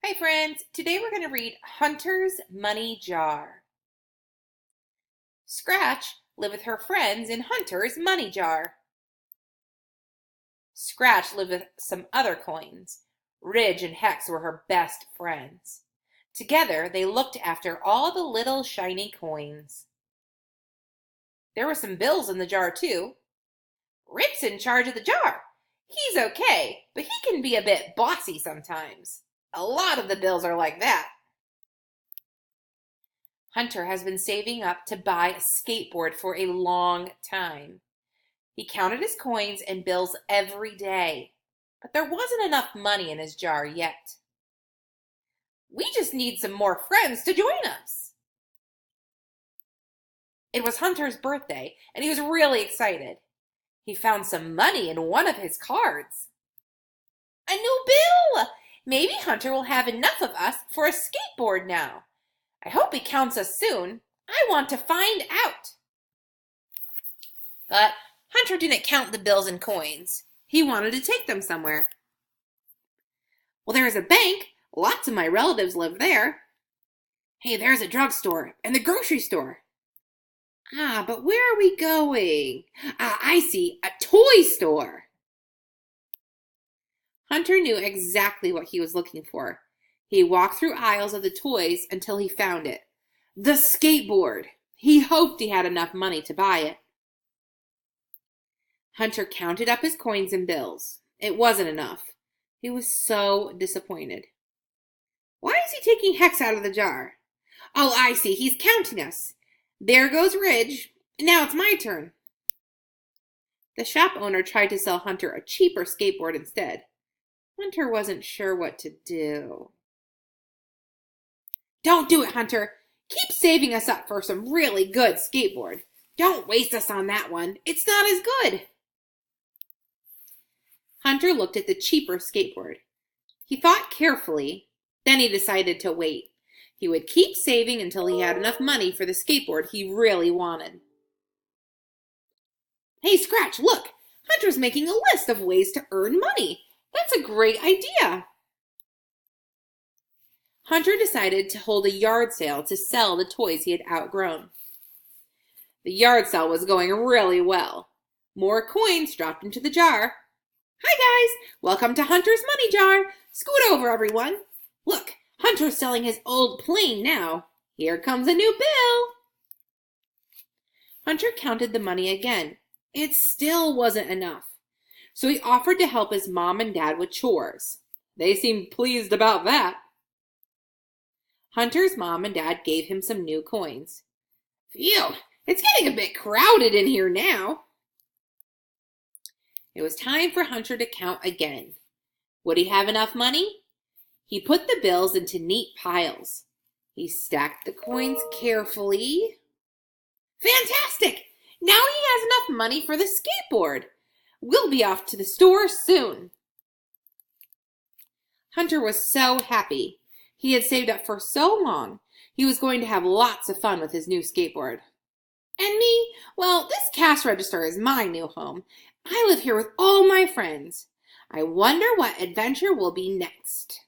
Hi friends, today we're going to read Hunter's Money Jar. Scratch lived with her friends in Hunter's money jar. Scratch lived with some other coins. Ridge and Hex were her best friends. Together they looked after all the little shiny coins. There were some bills in the jar too. Rick's in charge of the jar. He's okay, but he can be a bit bossy sometimes. A lot of the bills are like that. Hunter has been saving up to buy a skateboard for a long time. He counted his coins and bills every day, but there wasn't enough money in his jar yet. We just need some more friends to join us. It was Hunter's birthday, and he was really excited. He found some money in one of his cards. A new bill! Maybe Hunter will have enough of us for a skateboard now. I hope he counts us soon. I want to find out. But Hunter didn't count the bills and coins. He wanted to take them somewhere. Well, there is a bank. Lots of my relatives live there. Hey, there's a drugstore and the grocery store. But where are we going? I see, a toy store. Hunter knew exactly what he was looking for. He walked through aisles of the toys until he found it. The skateboard. He hoped he had enough money to buy it. Hunter counted up his coins and bills. It wasn't enough. He was so disappointed. Why is he taking Hex out of the jar? Oh, I see. He's counting us. There goes Ridge. Now it's my turn. The shop owner tried to sell Hunter a cheaper skateboard instead. Hunter wasn't sure what to do. Don't do it, Hunter. Keep saving us up for some really good skateboard. Don't waste us on that one. It's not as good. Hunter looked at the cheaper skateboard. He thought carefully, then he decided to wait. He would keep saving until he had enough money for the skateboard he really wanted. Hey, Scratch, look! Hunter's making a list of ways to earn money. That's a great idea. Hunter decided to hold a yard sale to sell the toys he had outgrown. The yard sale was going really well. More coins dropped into the jar. Hi, guys! Welcome to Hunter's Money Jar. Scoot over, everyone. Look, Hunter's selling his old plane now. Here comes a new bill. Hunter counted the money again. It still wasn't enough. So he offered to help his mom and dad with chores. They seemed pleased about that. Hunter's mom and dad gave him some new coins. Phew, it's getting a bit crowded in here now. It was time for Hunter to count again. Would he have enough money? He put the bills into neat piles. He stacked the coins carefully. Fantastic! Now he has enough money for the skateboard. We'll be off to the store soon. Hunter was so happy. He had saved up for so long. He was going to have lots of fun with his new skateboard. And me? Well, this cash register is my new home. I live here with all my friends. I wonder what adventure will be next.